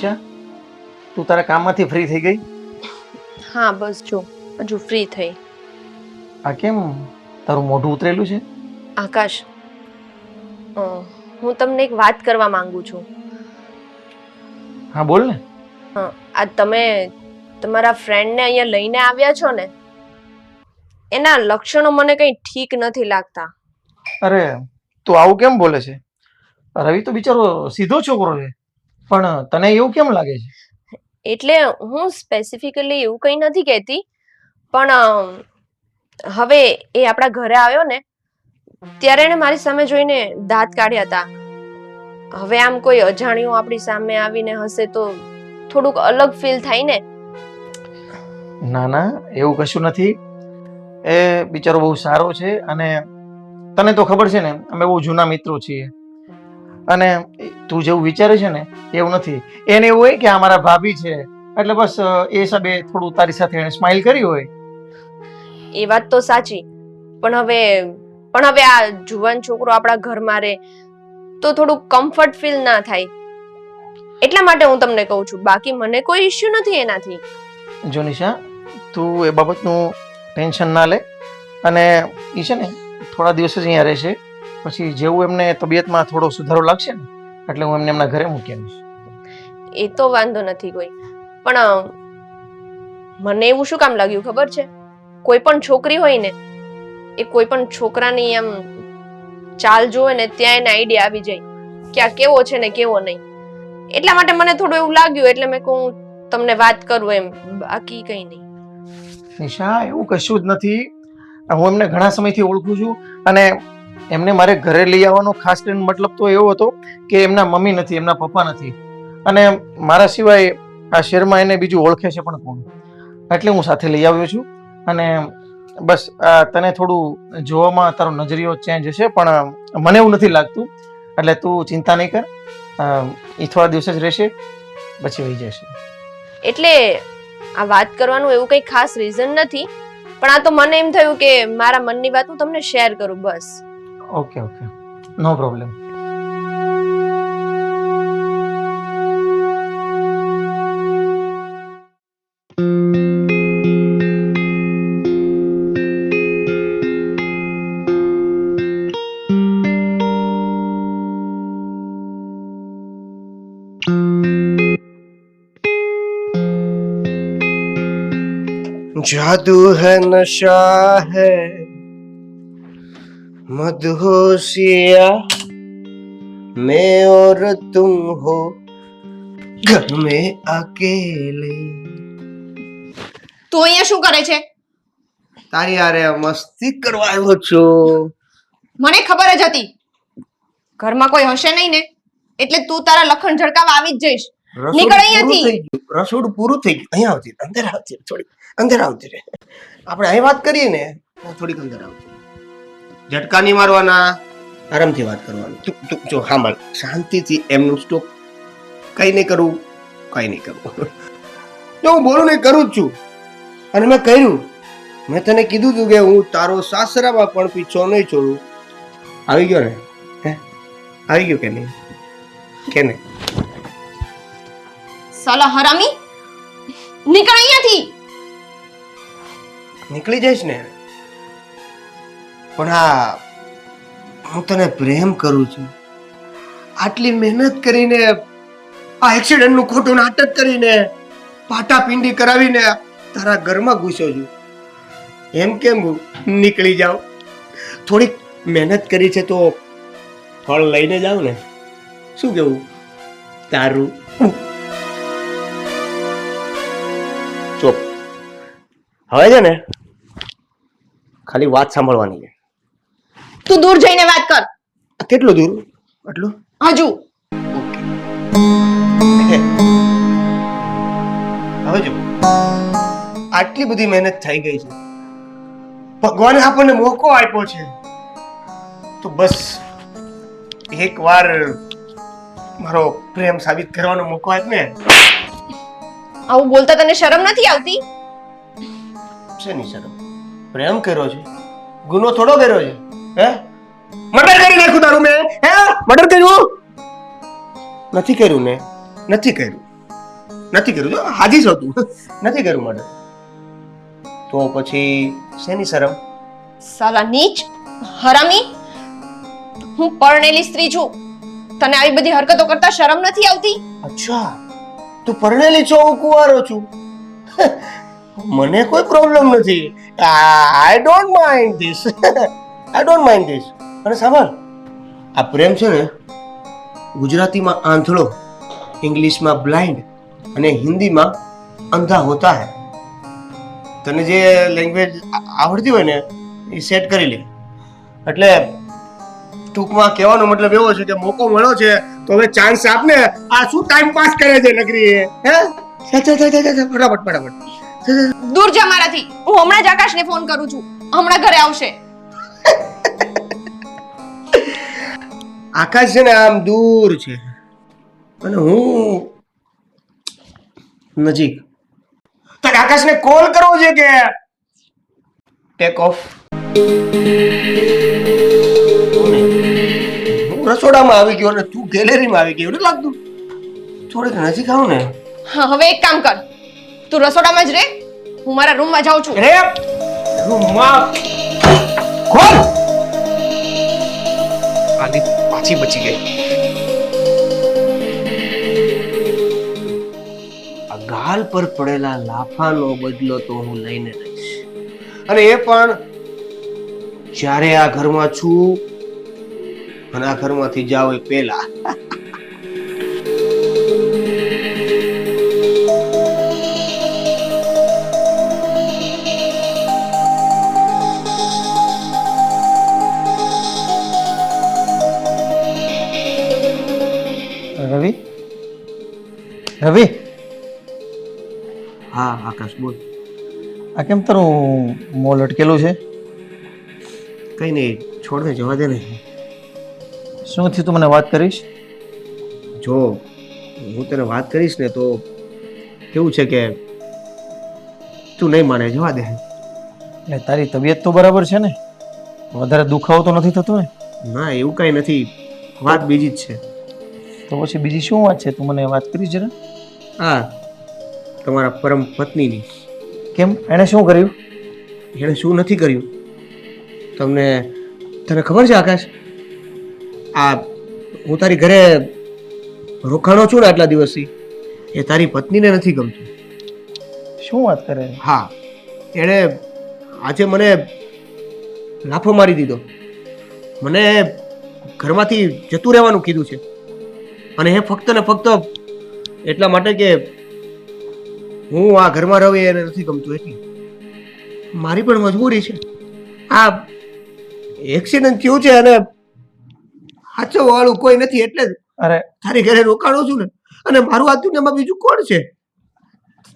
નિશા, તું તારા કામમાંથી ફ્રી થઈ ગઈ? હા બસ જો હજુ ફ્રી થઈ. આ કેમ તારું મોઢું ઉતરેલું છે? આકાશ, હું તમને એક વાત કરવા માંગુ છું. હા બોલ ને. આ તમે તમારા ફ્રેન્ડને અહીંયા લઈને આવ્યા છો ને, એના લક્ષણો મને કંઈ ઠીક નથી લાગતા. અરે તું આવું કેમ બોલે છે? રવિ તો બિચારો સીધો છોકરો છે, પણ તને એવું કેમ લાગે છે? એટલે હું સ્પેસિફિકલી એવું કંઈ નથી કહેતી, પણ હવે એ આપણા ઘરે આવ્યો ને ત્યારે એને મારી સામે જોઈને દાંત કાઢ્યા હતા. હવે આમ કોઈ અજાણ્યું આપણી સામે આવીને હશે તો થોડુંક અલગ ફીલ થાય ને. ના ના, એવું કશું નથી. એ બિચારો બહુ સારો છે અને તને તો ખબર છે ને, અમે બહુ જૂના મિત્રો છીએ. અને તું જેવું વિચારે છે ને એવું નથી. એને એવું હોય કે આ મારા ભાભી છે એટલે બસ એ હિસાબે થોડું તારી સાથે એને સ્માઈલ કરી હોય. એ વાત તો સાચી, પણ હવે આ જુવાન છોકરો આપણા ઘરમાં રહે તો થોડું કમ્ફર્ટ ફીલ ના થાય, એટલા માટે હું તમને કહું છું. બાકી મને કોઈ ઇશ્યુ નથી એનાથી. જો નિશા, તું એ બાબતનું ટેન્શન ના લે. અને એ છે ને થોડા દિવસ જ અહીંયા રહેશે, પછી જેવું એમને તબિયતમાં થોડો સુધારો લાગશે ને એટલે હું એમને એમના ઘરે મૂકી આવીશ. એ તો વાંધો નથી કોઈ, પણ મને એવું શું કામ લાગ્યું ખબર છે? કોઈ પણ છોકરી હોય ને એ કોઈ પણ છોકરાની આમ ચાલ જોવે ને ત્યાં એને આઈડિયા આવી જાય કે આ કેવો છે ને કેવો નહીં. એટલા માટે મને થોડું એવું લાગ્યું, એટલે મેં કહું તમને વાત કરું એમ, બાકી કંઈ નહીં. નિશા, એવું કશું જ નથી. હું એમને ઘણા સમયથી ઓળખું છું અને એમને મારે ઘરે લઈ આવવાનો ખાસ કરીને મતલબ તો એવો હતો કે એમના મમ્મી નથી, એમના પપ્પા નથી અને મારા સિવાય આ શહેરમાં એને બીજું ઓળખે છે પણ કોણ, એટલે હું સાથે લઈ આવ્યો છું. અને બસ તને થોડું જોવામાં તારો નજરિયો ચેન્જ હશે, પણ મને એવું નથી લાગતું, એટલે તું ચિંતા નહીં કર. એ થોડા દિવસ જ રહેશે, પછી વહી જશે. એટલે આ વાત કરવાનું એવું કંઈ ખાસ રીઝન નથી, પણ આ તો મને એમ થયું કે મારા મનની વાત હું તમને શેર કરું બસ. ઓકે ઓકે, નો પ્રોબ્લેમ. जादू है नशा है मदहोशिया मैं और तुम हो घर में अकेले. તું અહીંયા શું કરે છે? તારી યારે મસ્તી કરવા આવ્યો છું. મને ખબર જ હતી ઘરમાં કોઈ હશે નહીં ને એટલે તું તારા લખણ ઝડકાવા આવી જ જઈશ. નીકળ અહીંયાથી. રસોડું પૂરું થઈ ગયું. અહીંયા આવતી, અંદર આવતી, થોડી અંદર આવતી રે. આપણે અહીં વાત કરીએ ને, થોડીક અંદર આવતી. ઝટકા નહીં મારવાના, આરામથી વાત કરવાનું. તું જો સાંભળ, શાંતિથી એમનું સ્ટોપ. કઈ નહીં કરવું, કઈ નહીં કરવું. જો હું બોલું ને કરું જ છું, અને મેં કર્યું. મેં તને કીધું તું કે હું તારો સાસરામાં પણ પીછો નહીં છોડું. આવી ગયો ને? હે, આવી ગયો કે નહીં? કે નહીં? સાલા હરામી, નીકળ અહીંયાથી. નીકળી જઈશ ને, પણ હા, હું તને પ્રેમ કરું છું. આટલી મહેનત કરીને, આ એક્સિડન્ટ નું ખોટું નાટક કરીને, પાટાપિંડી કરાવીને તારા ઘરમાં ઘૂસ્યો છું. એમ કેમ નીકળી જાવ? થોડીક મહેનત કરી છે તો ફળ લઈને જાવ ને. શું કેવું તારું? ચોપ. હવે છે ને ખાલી વાત સાંભળવાની છે. તું દૂર જઈને વાત કર. કેટલું દૂર? આટલું? હજુ. હવે જો, આટલી બધી મહેનત થઈ ગઈ છે, ભગવાને આપણને મોકો આપ્યો છે, તો બસ એકવાર મારો પ્રેમ સાબિત કરવાનો મોકો આપ ને. આવું બોલતા તને શરમ નથી આવતી? શેની શરમ? પ્રેમ કર્યો છે, ગુનો થોડો કર્યો છે. હે, મર્ડર કરી નાખ્યું તારું મેં? હે, મર્ડર કર્યું? નથી કર્યું ને? નથી કર્યું. નથી કર્યું જો હાજી છો તું નથી કર્યું મર્ડર તો પછી શેની શરમ સાલા નીચ હરામી હું પરણેલી સ્ત્રી છું તને આવી બધી હરકતો કરતા શરમ નથી આવતી અચ્છા તું પરણેલી છો હું કુંવારો છું મને કોઈ પ્રોબ્લેમ નથી I don't mind this I don't mind this અને સાંભળ આ પ્રેમ છે ને ગુજરાતીમાં આંધળો ઇંગ્લિશમાં બ્લાઇન્ડ અને હિન્દીમાં અંધા હોતા હૈ તને જે લેંગ્વેજ આવડતી હોય ને એ સેટ કરી લે એટલે ટૂંકમાં કહેવાનો મતલબ એવો છે કે મોકો મળ્યો છે તો હવે ચાન્સ આપને આ શું ટાઈમ પાસ કરે છે નગરી હે ફટાફટ દૂર જા મારાથી હું હમણાં જ આકાશને ફોન કરું છું હમણાં ઘરે આવશે આકાશ છે ને આમ દૂર છે અને હું નજીક તારે આકાશને કોલ કરવો છે કે ટેક ઓફ હું રસોડામાં આવી ગયો અને તું ગેલેરીમાં આવી ગયો એવું લાગતું થોડીક નજીક આવ ને હા હવે એક કામ કર તું રસોડામાં જ રહે હું મારા રૂમમાં જાઉં છું રે રૂમમાં ખોલ આલી પાછી બચી ગઈ આ ગાલ પર પડેલા લાફાનો બદલો તો હું લઈને રહીશ અને એ પણ જ્યારે આ ઘરમાં છું અને આ ઘરમાંથી જાવ એ પહેલા રવિ રવિ હા આકાશ બોલ આ કેમ તારું મોં લટકેલું છે કઈ નહીં છોડ દે જવા દે ને શું થયું તું મને વાત કરીશ જો હું તને વાત કરીશ ને તો કેવું છે કે તું નહીં માને જવા દે એટલે તારી તબિયત તો બરાબર છે ને વધારે દુખાવો તો નથી થતો ને ના એવું કઈ નથી વાત બીજી જ છે તો પછી બીજી શું વાત છે તું મને વાત કરીશ જરા હા તમારા પરમ પત્નીની કેમ એણે શું કર્યું એણે શું નથી કર્યું તને ખબર છે આકાશ આ હું તારી ઘરે રોકાણો છું ને આટલા દિવસથી એ તારી પત્નીને નથી ગમતું શું વાત કરે હા એણે આજે મને લાફો મારી દીધો મને ઘરમાંથી જતું રહેવાનું કીધું છે અને એ ફક્ત ને ફક્ત એટલા માટે કે હું આ ઘરમાં રહું એને નથી ગમતું એટલી મારી પણ મજબૂરી છે આ એક્સિડન્ટ થયું છે અને સાચો વાળું કોઈ નથી એટલે જ અરે તારી ઘરે રોકાણો છું ને અને મારું આ દુનિયામાં બીજું કોણ છે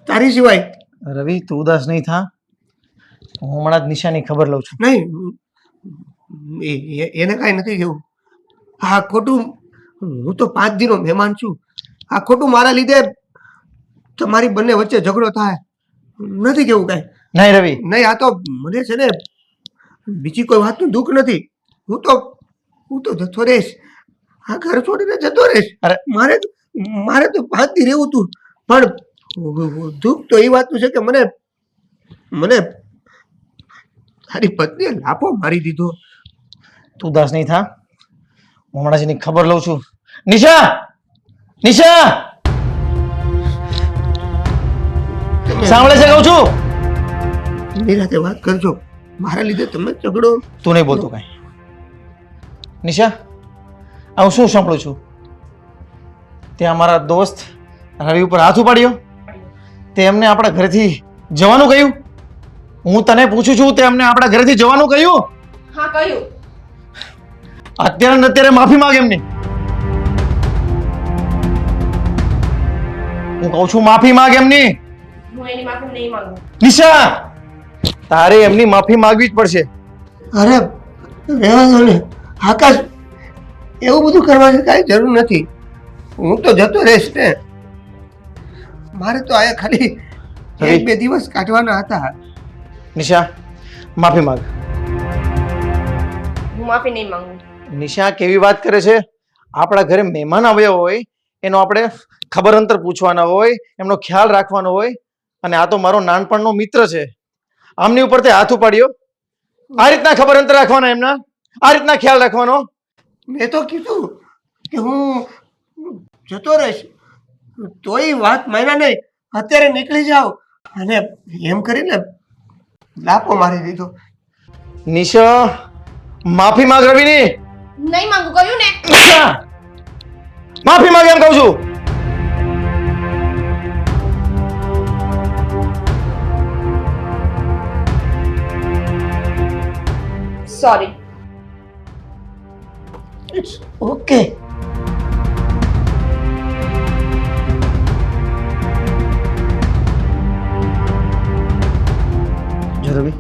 તારી સિવાય રવિ તું ઉદાસ નહીં થા હું હમણાં જ નિશાની ખબર લઉં છું નહીં એને કાંઈ નથી થયું આ ખોટું હું તો 5 દિનનો મહેમાન છું આ ખોટું મારા લીધે તમારી બંને વચ્ચે ઝઘડો થાય નથી કેવું કાંઈ નહીં રવિ નહીં આ તો મને છે ને બીજી કોઈ વાતનું દુઃખ નથી હું તો જતો રહીશ આ ઘર છોડીને જતો રહીશ અરે મારે તો 5 દી રહેવું હતું પણ દુઃખ તો એ વાતનું છે કે મને તારી પત્નીએ લાફો મારી દીધો તું ઉદાસ નહીં થા હું હમણાં જ એની ખબર લઉં છું નિશા નિશા સાંભળે છે કહું છું નિરાતે વાત કરજો મારા લીધે તમે ઝઘડો તું નહીં બોલતો કાંઈ નિશા હું શું સાંભળું છું ત્યાં મારા દોસ્ત રવિ ઉપર હાથ ઉપાડ્યો તે એમને આપણા ઘરેથી જવાનું કહ્યું હું તને પૂછું છું તે એમને આપણા ઘરેથી જવાનું કહ્યું હા કહ્યું અત્યારે ને અત્યારે માફી માંગ એમની હું કહું છું માફી માંગ એમની હું એની માફી નહીં માંગુ નિશા તારે એમની માફી માંગવી જ પડશે અરે રહેવા દો ને આકાશ એવું બધું કરવાની કાંઈ જરૂર નથી હું તો જતો રહીશ ને મારે તો આયા ખાલી 1-2 દિવસ કાઢવાના હતા નિશા માફી માંગ હું માફી નહીં માંગુ નિશા કેવી વાત કરે છે આપણા ઘરે મહેમાન આવ્યા હોય એનો આપણે ખબર અંતર પૂછવાના હોય, એમનો ખ્યાલ રાખવાનો હોય. અને આ તો મારો નાનપણનો મિત્ર છે, આમની ઉપર તે હાથ ઉપાડ્યો. આ રીતના ખબર અંતર રાખવાના એમના, આ રીતના ખ્યાલ રાખવાનો. મેં તો કીધું કે હું જતો રહીશ, તોય વાત માન્યા નહીં. અત્યારે નીકળી જાઓ અને એમ કરીને લાપો મારી દીધો. નિશા, માફી માંગ રવિની. નહીં માંગુ, કહ્યું ને. નિશા, માફી માંગ એમ કહું છું. સોરી. It's okay. જો રવિ,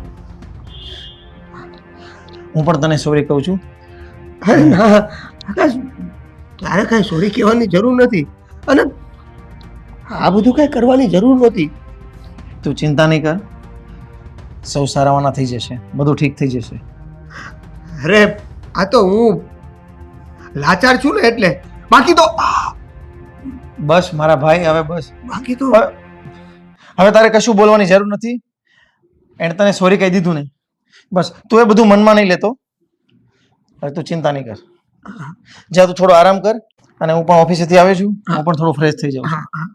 હું પણ તને સોરી કહું છું. અરે ના આકાશ, તારે કાંઈ સોરી કહેવાની જરૂર નથી અને આ બધું કાંઈ કરવાની જરૂર નહોતી. તું ચિંતા નહીં કર, સૌ સારાવાના થઈ જશે, બધું ઠીક થઈ જશે. અરે આ તો હું લાચાર છું ને એટલે, બાકી તો બસ મારા ભાઈ, હવે બસ. બાકી તો હવે તારે કશું બોલવાની જરૂર નથી. એણે તને સોરી કહી દીધું ને, બસ તું એ બધું મનમાં નહીં લેતો. હવે તું ચિંતા નહીં કર, જા તું થોડો આરામ કર. અને હું પણ ઓફિસેથી આવ્યો છું, હું પણ થોડો ફ્રેશ થઈ જાઉં. હા હા.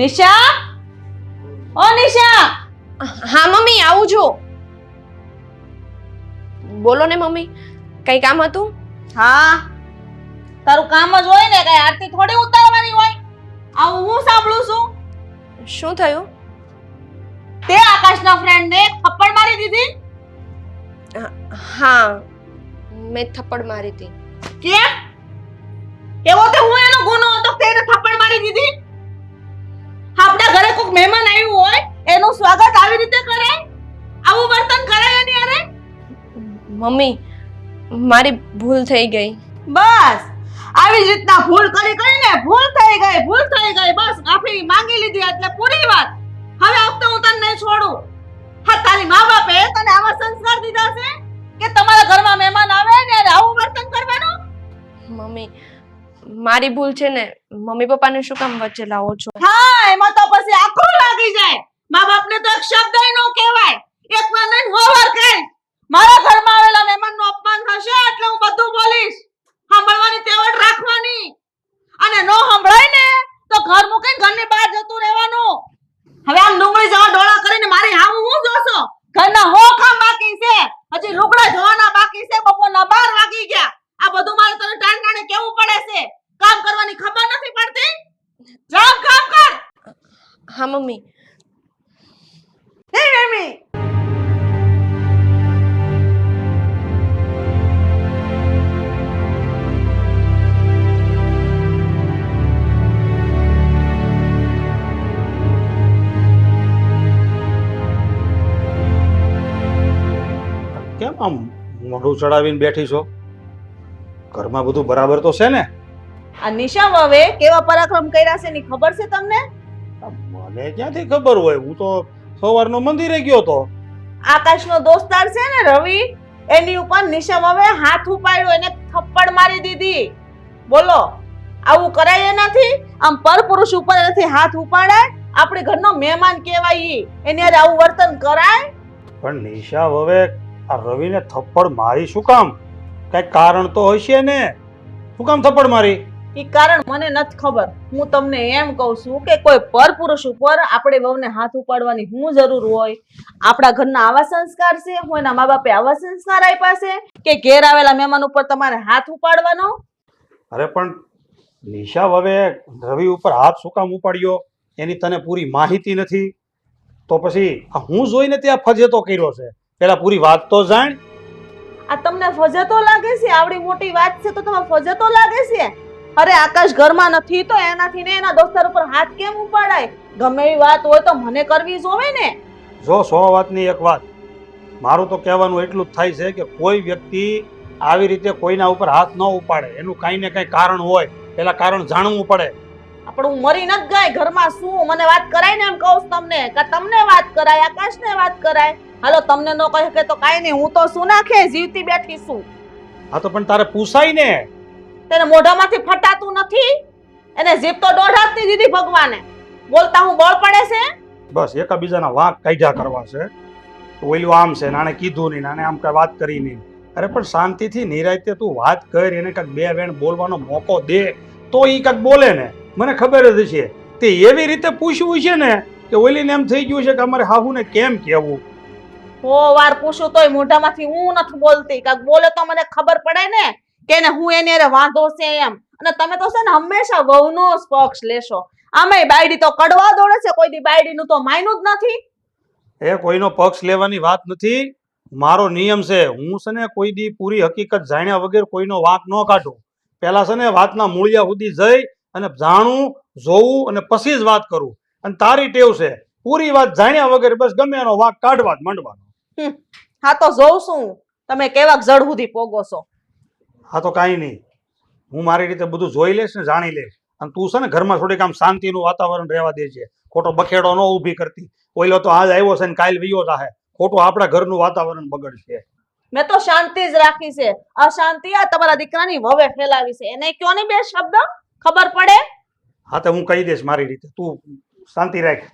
નિશા, ઓ નિશા, હા મમ્મી, આવું છું. બોલો ને મમ્મી, કઈ કામ હતું? હા તારું કામ જ હોય ને, કઈ આરતી થોડી ઉતારવાની હોય. આવું હું સાંભળું છું. શું થયું? તે આકાશના ફ્રેન્ડ ને થપ્પડ મારી દીધી. હા, મેં થપ્પડ મારી હતી. કેમ? એવો તે હું એનો ગુનો હતો કે તેને થપ્પડ મારી દીધી? આપણા ઘરે કોઈક મહેમાન આવ્યું હોય એનું સ્વાગત આવી રીતે કરાય? આવું વર્તન કરાય એની હારે? મમ્મી, મારી ભૂલ થઈ ગઈ. બસ આવી જ રીતના ભૂલ કરી કરીને ભૂલ થઈ ગઈ બસ માફી માંગી લીધી એટલે પૂરી વાત. હવે વખતે હું તને નહીં છોડું. હા, તારી મા બાપે તને આવા સંસ્કાર દીધા છે કે તમારા ઘરમાં મહેમાન આવે ને આવું વર્તન કરવાનું? મમ્મી, મારી ભૂલ છે ને, મમ્મી પપ્પાને શું કામ વચ્ચે લાવો છો? હા, એમાં તો પછી આખું લાગી જાય. મા બાપને તો એક શબ્દય ન કહેવાય, એક વાર નહીં હોવાર કહે. મારા ઘરમાં આવેલા મહેમાનનું અપમાન થશે એટલે હું બધું બોલીશ. સાંભળવાની તેવડ રાખવાની, અને નો સાંભળાય ને તો ઘર મૂકીને ઘરની બહાર જતું રહેવાનું. હવે આમ ડુંગળી જેવા ડોળા કરીને મારી હામું હું જોશો? ઘરના હો કામ બાકી છે, હજી લુગડા ધોવાના બાકી છે, બપોરના 12 વાગી ગયા. આ બધું મારે તને ટાણટાણે કેવું પડે છે? કામ કરવાની ખબર નથી પડતી? જાવ કામ કર. હા મમ્મી. હે મમ્મી, કેમ આમ મોઢું ચડાવીને બેઠી છો? ઘરમાં બધું બરાબર તો છે ને? આ નિશા હવે કેવા પરાક્રમ કર્યા છે ની ખબર છે તમને? મને ક્યાંથી ખબર હોય? હું તો સવારનો મંદિરે ગયો તો. આકાશનો દોસ્તાર છે ને રવિ, એની ઉપર નિશા હવે હાથ ઉપાડ્યો, એને થપ્પડ મારી દીધી. બોલો, આવું કરાય નથી? આમ પરપુરુષ ઉપર એનાથી હાથ ઉપાડાય? આપણે ઘરનો મહેમાન કહેવાય, એની હારે આવું વર્તન કરાય? પણ નિશા હવે આ રવિને થપ્પડ મારી શું કામ? કઈ કારણ તો હશે ને? શું કામ થપ્પડ મારી? ઈ કારણ મને નથી ખબર. હું તમને એમ કહું છું કે કોઈ પરપુરુષ ઉપર આપણે વહુને હાથ ઉપાડવાની શું જરૂર હોય? આપણા ઘરના આવા સંસ્કાર છે, હું એના મા બાપે આવા સંસ્કાર આપ્યા છે કે ઘેર આવેલા મહેમાન ઉપર તમારે હાથ ઉપાડવાનો? અરે પણ નિશા હવે રવિ ઉપર હાથ શું કામ ઉપાડ્યો એની તને પૂરી માહિતી નથી, તો પછી આ હું જોઈને ત્યાં ફજેતો કર્યો છે. પેલા પૂરી વાત તો જાણ. આ તમને ફજતો લાગે છે? આવડી મોટી વાત છે તો તમે ફજતો લાગે છે? અરે આકાશ ઘરમાં નથી તો એનાથી ને એના દોસ્તાર ઉપર હાથ કેમ ઉપાડાય? ગમે એવી વાત હોય તો મને કરવી જોવે ને. જો 100 વાતની એક વાત, મારું તો કહેવાનું એટલું જ થાય છે કે કોઈ વ્યક્તિ આવી રીતે કોઈના ઉપર હાથ ન ઉપાડે. એનું કાંઈ ને કાંઈ કારણ હોય, પેલા કારણ જાણવું પડે. પણ હું મરી નથી ગઈ. ઘરમાં શું મને વાત કરાય ને એમ કહું છું તમને, કે તમને વાત કરાય, આકાશને વાત કરાય? હાલો તમને ન કહે કે તો કાઈ નહીં, હું તો શું નાખે જીવતી બેઠી છું. હા તો પણ તારે પૂછાય ને. તેને મોઢામાંથી ફટાતું નથી, એને જીભ તો દોઢ હાથની દીધી ભગવાને. બોલતા હું બળ પડે છે. બસ એકાબીજાના વાંક કાઢ્યા કરવા છે. ઓલું આમ છે નાણે કીધું નહીં, નાણે આમ કઈ વાત કરી નહીં. અરે પણ શાંતિથી નિરાયતે તું વાત કર, એને કાંઈક બે વેણ બોલવાનો મોકો દે તો ઈ કાંઈક બોલે ને. મને ખબર જ છે તે એવી રીતે પૂછવું છે ને કે ઓલીને એમ થઈ ગયું છે કે અમારે હાહુને કેમ કહેવું. હો વાર પૂછું તોય મોઢામાંથી હું નથી બોલતી. કાંઈક બોલે તો મને ખબર પડે ને કે એને હું એની હારે વાંધો છે એમ. અને તમે તો છે ને હંમેશા વહુનો જ પક્ષ લેશો. આમેય બાયડી તો કડવા દોડે છે, કોઈ દી બાયડીનું તો માયનું જ નથી. એ કોઈનો પક્ષ લેવાની વાત નથી. મારો નિયમ છે, હું છે ને કોઈ દી પૂરી હકીકત જાણ્યા વગર કોઈનો વાંક ન કાઢું. પહેલા છે ને વાતના મૂળિયા સુધી જઈ અને જાણું જોવું અને પછી જ વાત કરું. અને તારી ટેવ છે પૂરી વાત જાણ્યા વગર બસ ગમે એનો વાંક કાઢવા જ માંડવાનો. હા તો જોઉં છું તમે કેવાક જડ સુધી પોગો છો. હા તો કાંઈ નહીં, હું મારી રીતે બધું જોઈ લઈશ ને જાણી લઈશ. અને તું છે ને ઘરમાં થોડીક આમ શાંતિનું વાતાવરણ રહેવા દે છે. ખોટો બખેડો ન ઊભી કરતી. ઓઈલો તો આજ આવ્યો છે ને કાલ વયો જાહે. ખોટું આપણા ઘરનું વાતાવરણ બગડશે. મેં તો શાંતિ જ રાખી છે. અશાંતિ આ તમારા દીકરાની વવે ફેલાવી છે. એને કયો નહીં બે શબ્દ, ખબર પડે. હા તો હું કહી દઈશ મારી રીતે, તું શાંતિ રાખ.